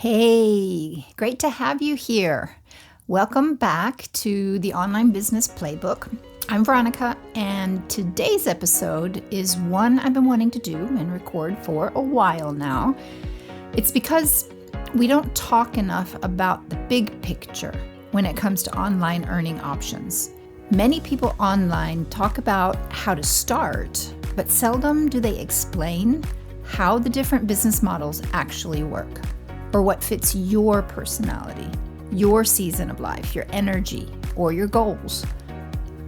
Hey, great to have you here. Welcome back to the Online Business Playbook. I'm Veronica, and today's episode is one I've been wanting to do and record for a while now. It's because we don't talk enough about the big picture when it comes to online earning options. Many people online talk about how to start, but seldom do they explain how the different business models actually work, or what fits your personality, your season of life, your energy, or your goals.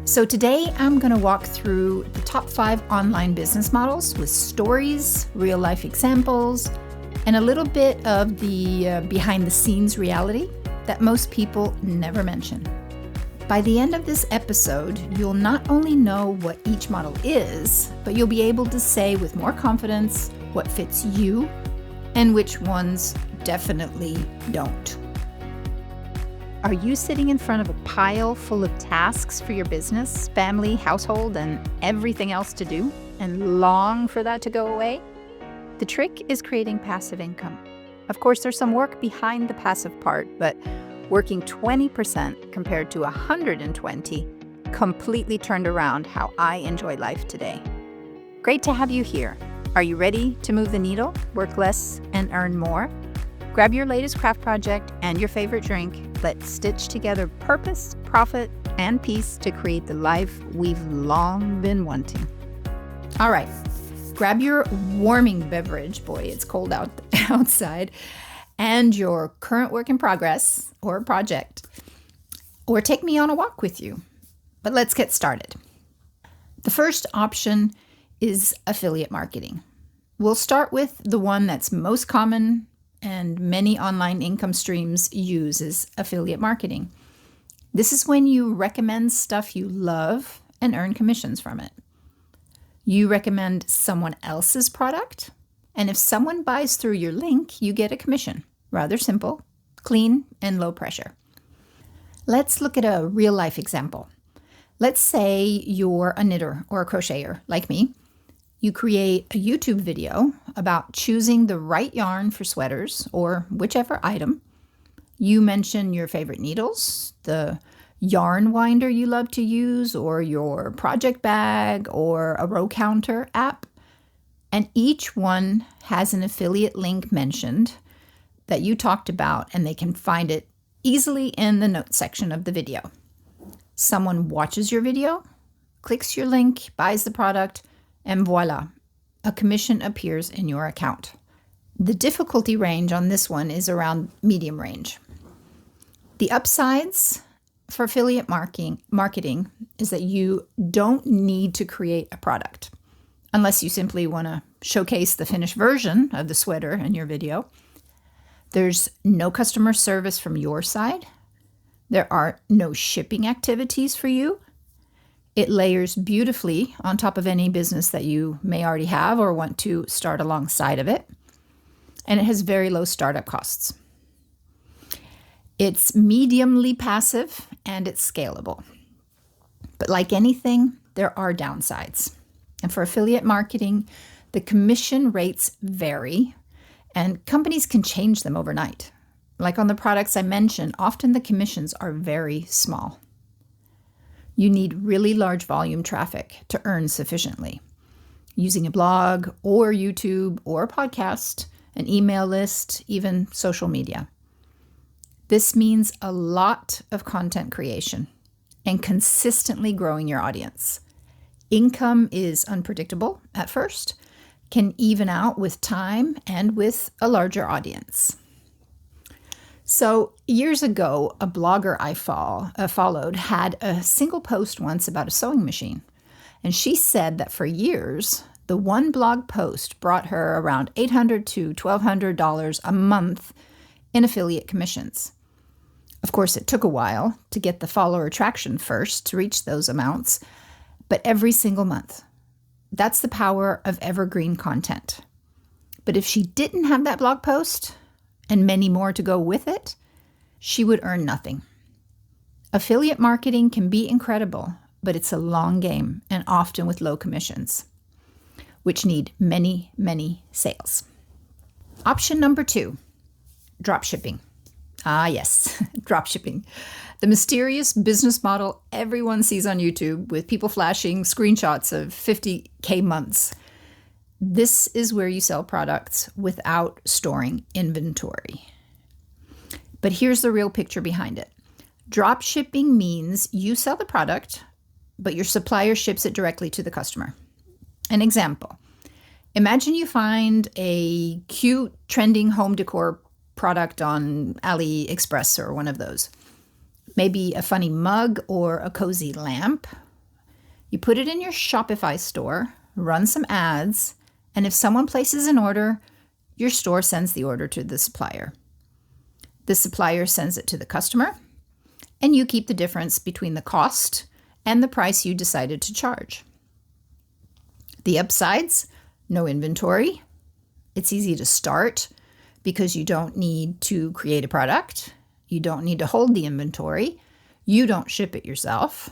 So today I'm going to walk through the top 5 online business models with stories, real life examples, and a little bit of the behind the scenes reality that most people never mention. By the end of this episode, you'll not only know what each model is, but you'll be able to say with more confidence what fits you and which ones definitely don't. Are you sitting in front of a pile full of tasks for your business, family, household, and everything else to do, and long for that to go away? The trick is creating passive income. Of course, there's some work behind the passive part, but working 20% compared to 120 completely turned around how I enjoy life today. Great to have you here. Are you ready to move the needle, work less, and earn more? Grab your latest craft project and your favorite drink. Let's stitch together purpose, profit, and peace to create the life we've long been wanting. All right, grab your warming beverage. Boy, it's cold outside. And your current work in progress or project. Or take me on a walk with you. But let's get started. The first option is affiliate marketing. We'll start with the one that's most common and many online income streams use is affiliate marketing. This is when you recommend stuff you love and earn commissions from it. You recommend someone else's product, and if someone buys through your link, you get a commission. Rather simple, clean, and low pressure. Let's look at a real life example. Let's say you're a knitter or a crocheter like me. You create a YouTube video about choosing the right yarn for sweaters or whichever item. You mention your favorite needles, the yarn winder you love to use, or your project bag or a row counter app. And each one has an affiliate link mentioned that you talked about, and they can find it easily in the notes section of the video. Someone watches your video, clicks your link, buys the product, and voila, a commission appears in your account. The difficulty range on this one is around medium range. The upsides for affiliate marketing is that you don't need to create a product, unless you simply want to showcase the finished version of the sweater in your video. There's no customer service from your side. There are no shipping activities for you. It layers beautifully on top of any business that you may already have or want to start alongside of it. And it has very low startup costs. It's mediumly passive and it's scalable. But like anything, there are downsides. And for affiliate marketing, the commission rates vary and companies can change them overnight. Like on the products I mentioned, often the commissions are very small. You need really large volume traffic to earn sufficiently. Using a blog or YouTube or podcast, an email list, even social media. This means a lot of content creation and consistently growing your audience. Income is unpredictable at first, can even out with time and with a larger audience. So years ago, a blogger I followed had a single post once about a sewing machine. And she said that for years, the one blog post brought her around $800 to $1,200 a month in affiliate commissions. Of course, it took a while to get the follower traction first to reach those amounts, but every single month. That's the power of evergreen content. But if she didn't have that blog post, and many more to go with it, she would earn nothing. Affiliate marketing can be incredible, but it's a long game and often with low commissions, which need many, many sales. Option number 2, drop shipping. Ah, yes, drop shipping. The mysterious business model everyone sees on YouTube with people flashing screenshots of 50K months. This is where you sell products without storing inventory. But here's the real picture behind it. Drop shipping means you sell the product, but your supplier ships it directly to the customer. An example. Imagine you find a cute, trending home decor product on AliExpress or one of those. Maybe a funny mug or a cozy lamp. You put it in your Shopify store, run some ads, and if someone places an order, your store sends the order to the supplier. The supplier sends it to the customer, and you keep the difference between the cost and the price you decided to charge. The upsides: no inventory. It's easy to start because you don't need to create a product. You don't need to hold the inventory. You don't ship it yourself.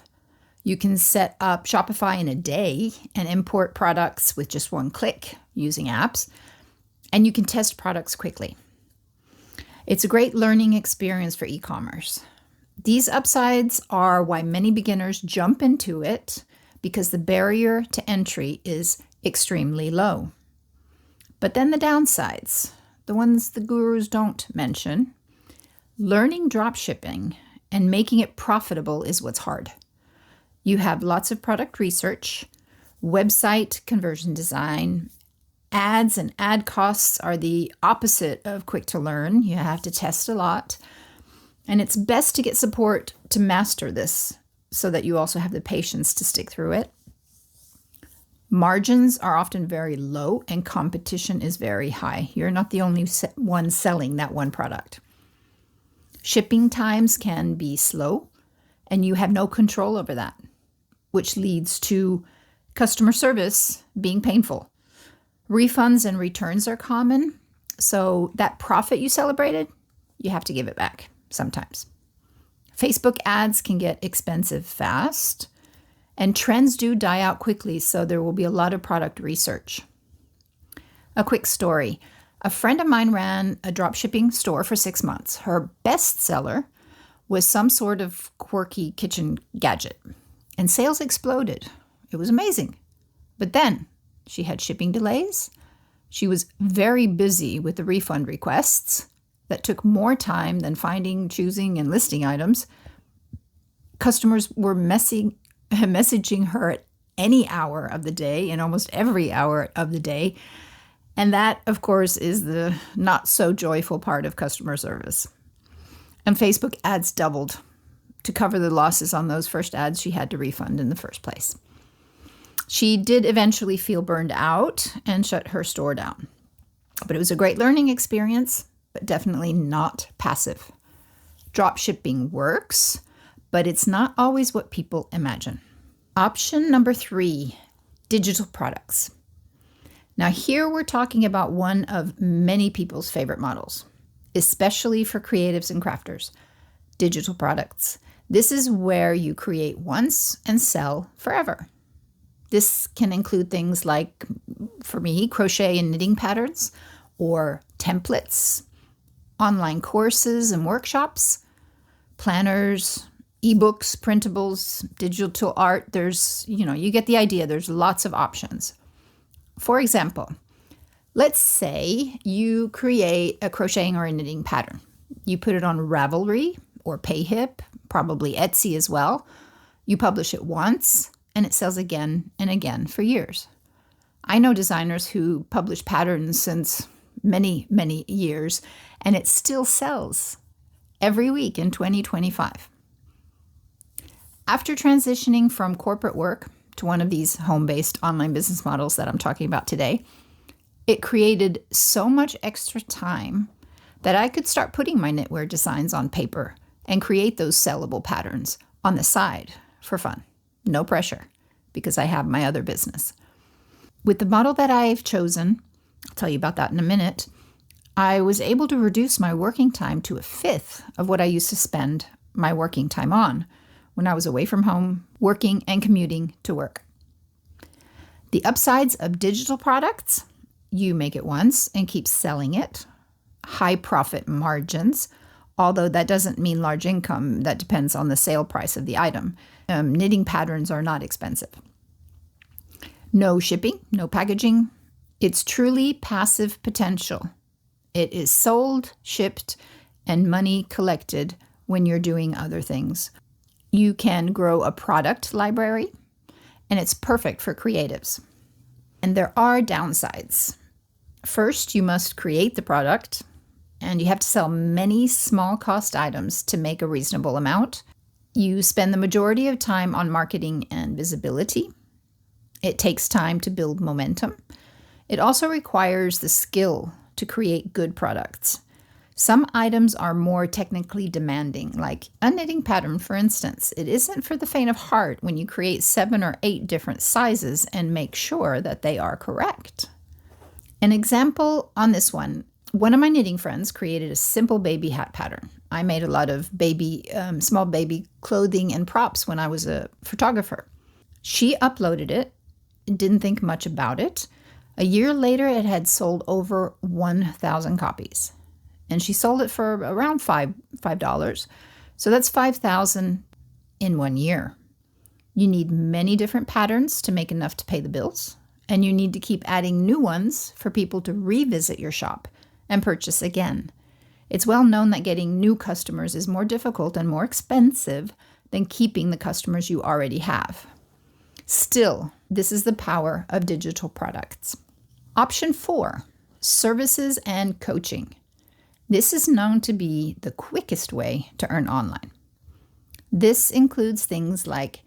You can set up Shopify in a day and import products with just one click using apps. And you can test products quickly. It's a great learning experience for e-commerce. These upsides are why many beginners jump into it because the barrier to entry is extremely low. But then the downsides, the ones the gurus don't mention. Learning dropshipping and making it profitable is what's hard. You have lots of product research, website conversion design, ads and ad costs are the opposite of quick to learn. You have to test a lot. And it's best to get support to master this so that you also have the patience to stick through it. Margins are often very low and competition is very high. You're not the only one selling that one product. Shipping times can be slow and you have no control over that, which leads to customer service being painful. Refunds and returns are common, so that profit you celebrated, you have to give it back sometimes. Facebook ads can get expensive fast. And trends do die out quickly, so there will be a lot of product research. A quick story. A friend of mine ran a dropshipping store for 6 months. Her best seller was some sort of quirky kitchen gadget, and sales exploded. It was amazing. But then she had shipping delays. She was very busy with the refund requests that took more time than finding, choosing, and listing items. Customers were messaging her at any hour of the day and almost every hour of the day. And that, of course, is the not so joyful part of customer service. And Facebook ads doubled. To cover the losses on those first ads she had to refund in the first place. She did eventually feel burned out and shut her store down. But it was a great learning experience, but definitely not passive. Drop shipping works, but it's not always what people imagine. Option number 3, digital products. Now here we're talking about one of many people's favorite models, especially for creatives and crafters. Digital products. This is where you create once and sell forever. This can include things like, for me, crochet and knitting patterns, or templates, online courses and workshops, planners, ebooks, printables, digital art. You get the idea. There's lots of options. For example, let's say you create a crocheting or a knitting pattern. You put it on Ravelry or Payhip, probably Etsy as well. You publish it once and it sells again and again for years. I know designers who publish patterns since many, many years, and it still sells every week in 2025. After transitioning from corporate work to one of these home-based online business models that I'm talking about today, it created so much extra time that I could start putting my knitwear designs on paper and create those sellable patterns on the side for fun. No pressure, because I have my other business. With the model that I've chosen, I'll tell you about that in a minute, I was able to reduce my working time to 1/5 of what I used to spend my working time on when I was away from home, working and commuting to work. The upsides of digital products: you make it once and keep selling it. high profit margins, although that doesn't mean large income. That depends on the sale price of the item. Knitting patterns are not expensive. No shipping, no packaging. It's truly passive potential. It is sold, shipped, and money collected when you're doing other things. You can grow a product library, and it's perfect for creatives. And there are downsides. First, you must create the product, and you have to sell many small cost items to make a reasonable amount. You spend the majority of time on marketing and visibility. It takes time to build momentum. It also requires the skill to create good products. Some items are more technically demanding, like a knitting pattern, for instance. It isn't for the faint of heart when you create 7 or 8 different sizes and make sure that they are correct. An example on this one of my knitting friends created a simple baby hat pattern. I made a lot of small baby clothing and props when I was a photographer. She uploaded it, didn't think much about it. A year later, it had sold over 1,000 copies. And she sold it for around $5. So that's $5,000 in 1 year. You need many different patterns to make enough to pay the bills. And you need to keep adding new ones for people to revisit your shop and purchase again. It's well known that getting new customers is more difficult and more expensive than keeping the customers you already have. Still, this is the power of digital products. Option 4, services and coaching. This is known to be the quickest way to earn online. This includes things like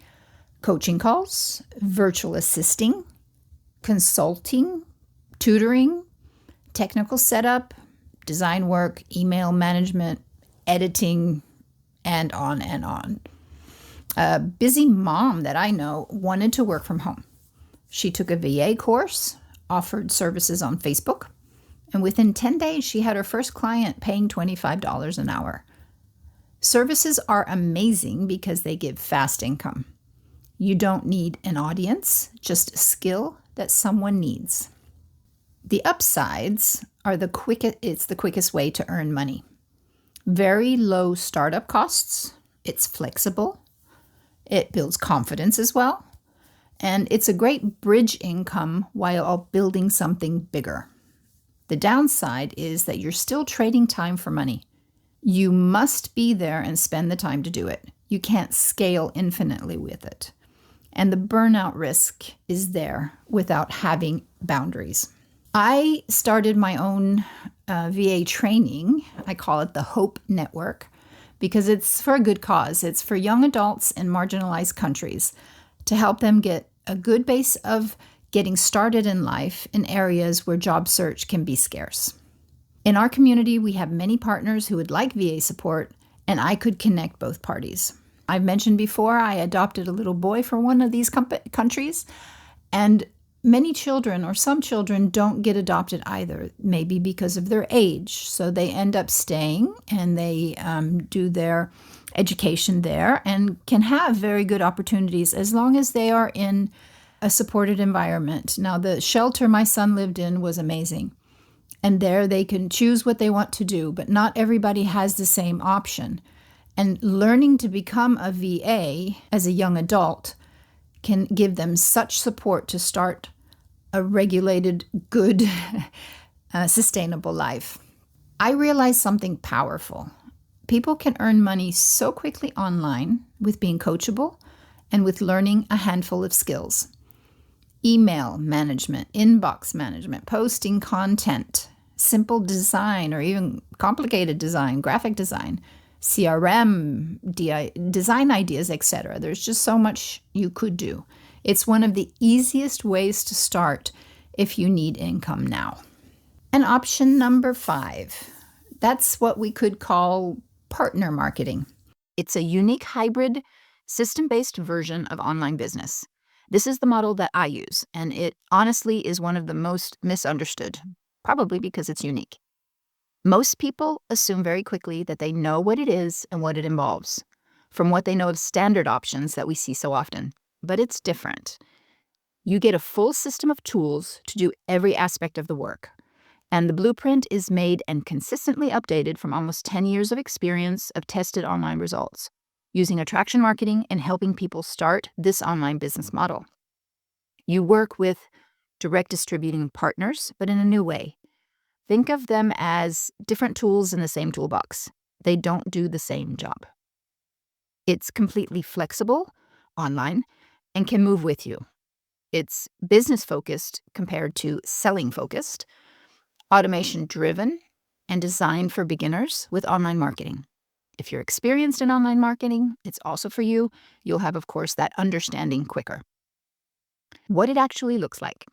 coaching calls, virtual assisting, consulting, tutoring, technical setup, design work, email management, editing, and on and on. A busy mom that I know wanted to work from home. She took a VA course, offered services on Facebook, and within 10 days, she had her first client paying $25 an hour. Services are amazing because they give fast income. You don't need an audience, just a skill that someone needs. The upsides are it's the quickest way to earn money. Very low startup costs. It's flexible. It builds confidence as well. And it's a great bridge income while building something bigger. The downside is that you're still trading time for money. You must be there and spend the time to do it. You can't scale infinitely with it. And the burnout risk is there without having boundaries. I started my own VA training. I call it the Hope Network because it's for a good cause. It's for young adults in marginalized countries to help them get a good base of getting started in life in areas where job search can be scarce. In our community, we have many partners who would like VA support, and I could connect both parties. I've mentioned before, I adopted a little boy from one of these countries, and many children or some children don't get adopted either, maybe because of their age. So they end up staying and they do their education there and can have very good opportunities as long as they are in a supported environment. Now, the shelter my son lived in was amazing. And there they can choose what they want to do, but not everybody has the same option. And learning to become a VA as a young adult can give them such support to start a regulated, good, sustainable life. I realized something powerful. People can earn money so quickly online with being coachable and with learning a handful of skills. Email management, inbox management, posting content, simple design or even complicated design, graphic design, CRM, design ideas, etc. There's just so much you could do. It's one of the easiest ways to start if you need income now. And option number 5, that's what we could call partner marketing. It's a unique hybrid, system-based version of online business. This is the model that I use, and it honestly is one of the most misunderstood, probably because it's unique. Most people assume very quickly that they know what it is and what it involves, from what they know of standard options that we see so often. But it's different. You get a full system of tools to do every aspect of the work. And the blueprint is made and consistently updated from almost 10 years of experience of tested online results, using attraction marketing and helping people start this online business model. You work with direct distributing partners, but in a new way. Think of them as different tools in the same toolbox. They don't do the same job. It's completely flexible online and can move with you. It's business-focused compared to selling-focused, automation-driven, and designed for beginners with online marketing. If you're experienced in online marketing, it's also for you. You'll have, of course, that understanding quicker. What it actually looks like.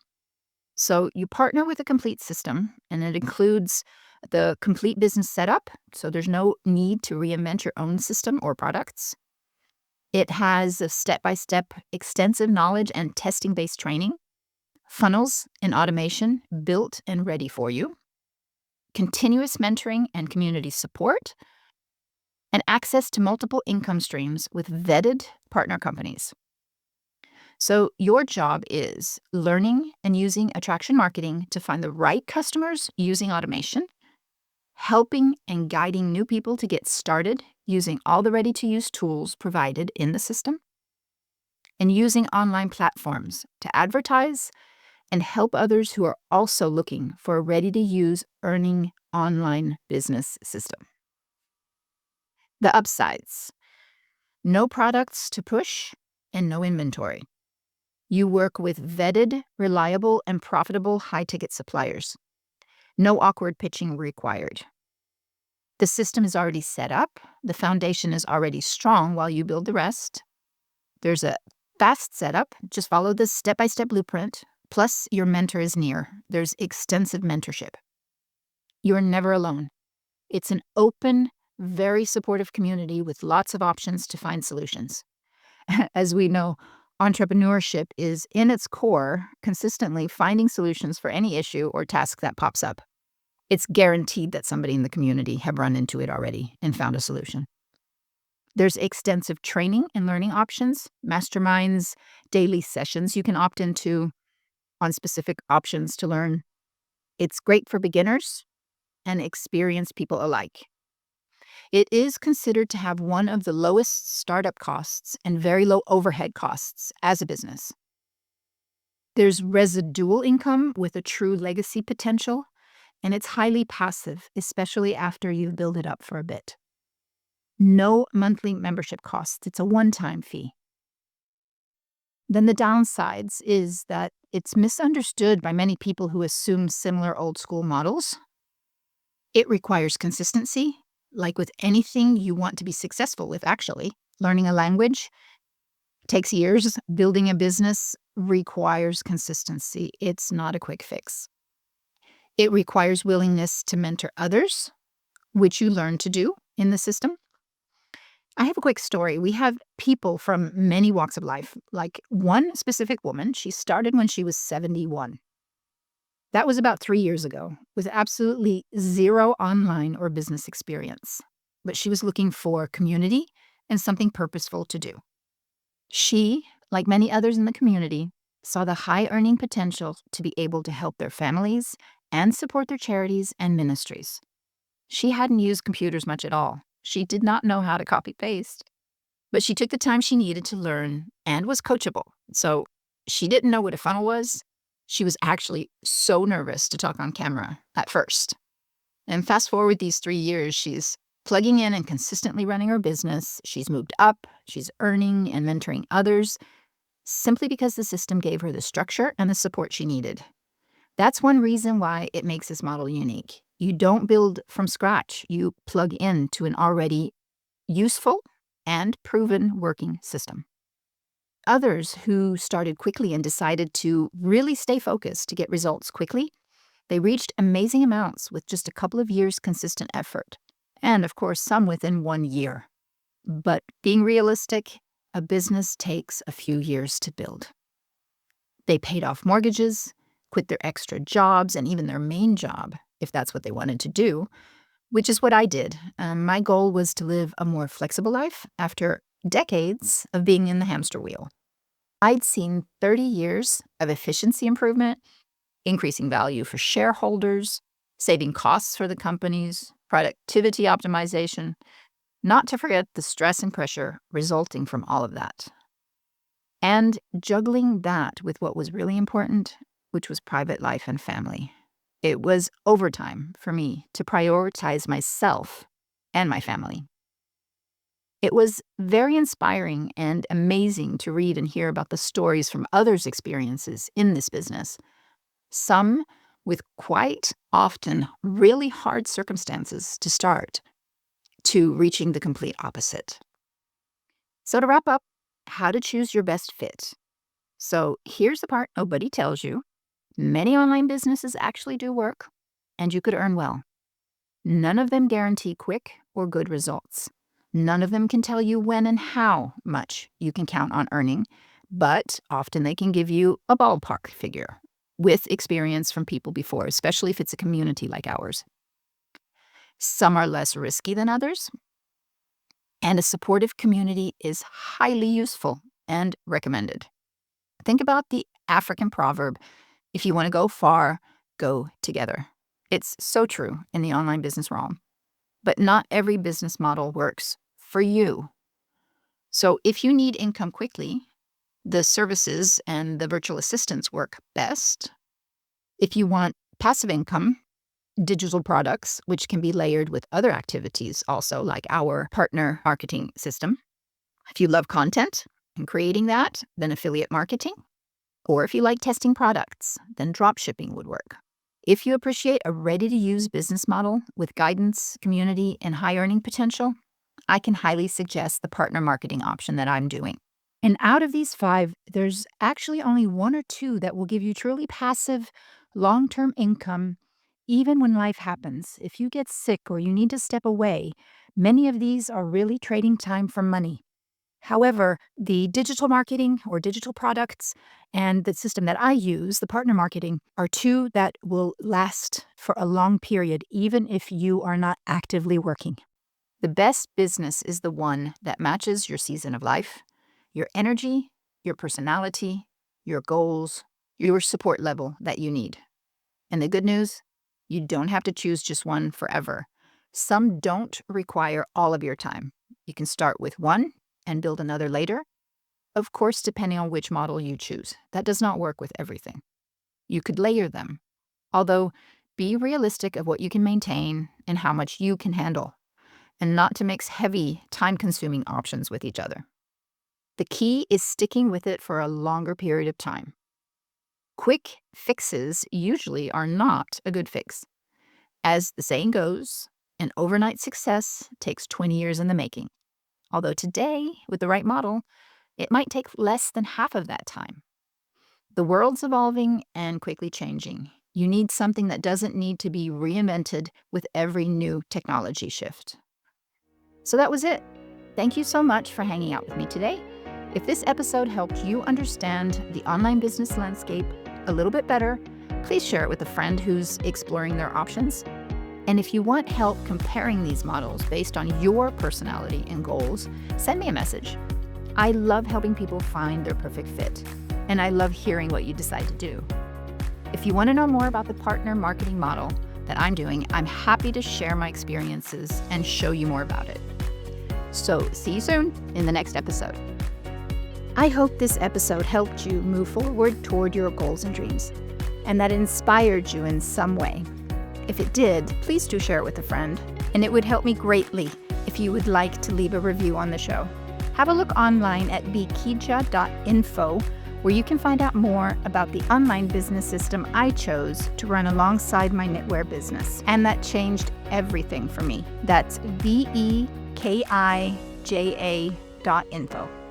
So you partner with a complete system, and it includes the complete business setup, so there's no need to reinvent your own system or products. It has a step-by-step extensive knowledge and testing-based training, funnels and automation built and ready for you, continuous mentoring and community support, and access to multiple income streams with vetted partner companies. So your job is learning and using attraction marketing to find the right customers using automation, helping and guiding new people to get started using all the ready-to-use tools provided in the system, and using online platforms to advertise and help others who are also looking for a ready-to-use earning online business system. The upsides: no products to push and no inventory. You work with vetted, reliable, and profitable high-ticket suppliers. No awkward pitching required. The system is already set up. The foundation is already strong while you build the rest. There's a fast setup. Just follow the step-by-step blueprint. Plus, your mentor is near. There's extensive mentorship. You're never alone. It's an open, very supportive community with lots of options to find solutions. As we know, entrepreneurship is, in its core, consistently finding solutions for any issue or task that pops up. It's guaranteed that somebody in the community have run into it already and found a solution. There's extensive training and learning options, masterminds, daily sessions you can opt into on specific options to learn. It's great for beginners and experienced people alike. It is considered to have one of the lowest startup costs and very low overhead costs as a business. There's residual income with a true legacy potential, and it's highly passive, especially after you build it up for a bit. No monthly membership costs. It's a one-time fee. Then the downsides is that it's misunderstood by many people who assume similar old-school models. It requires consistency. Like with anything you want to be successful with, actually. Learning a language takes years. Building a business requires consistency. It's not a quick fix. It requires willingness to mentor others, which you learn to do in the system. I have a quick story. We have people from many walks of life, like one specific woman. She started when she was 71. That was about 3 years ago, with absolutely zero online or business experience. But she was looking for community and something purposeful to do. She, like many others in the community, saw the high earning potential to be able to help their families and support their charities and ministries. She hadn't used computers much at all. She did not know how to copy-paste. But she took the time she needed to learn and was coachable. So she didn't know what a funnel was. She was actually so nervous to talk on camera at first. And fast forward these 3 years, she's plugging in and consistently running her business. She's moved up, she's earning and mentoring others, simply because the system gave her the structure and the support she needed. That's one reason why it makes this model unique. You don't build from scratch. You plug into an already useful and proven working system. Others who started quickly and decided to really stay focused to get results quickly, they reached amazing amounts with just a couple of years' consistent effort. And, of course, some within 1 year. But being realistic, a business takes a few years to build. They paid off mortgages, quit their extra jobs, and even their main job, if that's what they wanted to do, which is what I did. My goal was to live a more flexible life after decades of being in the hamster wheel. I'd seen 30 years of efficiency improvement, increasing value for shareholders, saving costs for the companies, productivity optimization, not to forget the stress and pressure resulting from all of that. And juggling that with what was really important, which was private life and family. It was overtime for me to prioritize myself and my family. It was very inspiring and amazing to read and hear about the stories from others' experiences in this business, some with quite often really hard circumstances to start, to reaching the complete opposite. So to wrap up, how to choose your best fit. So here's the part nobody tells you. Many online businesses actually do work, and you could earn well. None of them guarantee quick or good results. None of them can tell you when and how much you can count on earning, but often they can give you a ballpark figure with experience from people before, especially if it's a community like ours. Some are less risky than others, and a supportive community is highly useful and recommended. Think about the African proverb, if you want to go far, go together. It's so true in the online business realm. But not every business model works for you. So if you need income quickly, the services and the virtual assistants work best. If you want passive income, digital products, which can be layered with other activities also, like our partner marketing system. If you love content and creating that, then affiliate marketing. Or if you like testing products, then drop shipping would work. If you appreciate a ready-to-use business model with guidance, community, and high earning potential, I can highly suggest the partner marketing option that I'm doing. And out of these 5, there's actually only 1 or 2 that will give you truly passive, long-term income, even when life happens. If you get sick or you need to step away, many of these are really trading time for money. However, the digital marketing or digital products and the system that I use, the partner marketing, are 2 that will last for a long period, even if you are not actively working. The best business is the one that matches your season of life, your energy, your personality, your goals, your support level that you need. And the good news, you don't have to choose just one forever. Some don't require all of your time. You can start with one and build another later, of course, depending on which model you choose. That does not work with everything. You could layer them, although be realistic of what you can maintain and how much you can handle, and not to mix heavy, time-consuming options with each other. The key is sticking with it for a longer period of time. Quick fixes usually are not a good fix. As the saying goes, an overnight success takes 20 years in the making. Although today, with the right model, it might take less than half of that time. The world's evolving and quickly changing. You need something that doesn't need to be reinvented with every new technology shift. So that was it. Thank you so much for hanging out with me today. If this episode helped you understand the online business landscape a little bit better, please share it with a friend who's exploring their options. And if you want help comparing these models based on your personality and goals, send me a message. I love helping people find their perfect fit, and I love hearing what you decide to do. If you want to know more about the partner marketing model that I'm doing, I'm happy to share my experiences and show you more about it. So see you soon in the next episode. I hope this episode helped you move forward toward your goals and dreams, and that inspired you in some way. If it did, please do share it with a friend, and it would help me greatly if you would like to leave a review on the show. Have a look online at bkija.info, where you can find out more about the online business system I chose to run alongside my knitwear business, and that changed everything for me. That's bkija.info.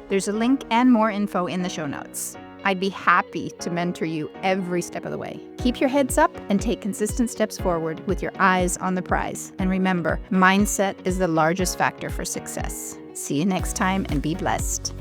There's a link and more info in the show notes. I'd be happy to mentor you every step of the way. Keep your heads up and take consistent steps forward with your eyes on the prize. And remember, mindset is the largest factor for success. See you next time and be blessed.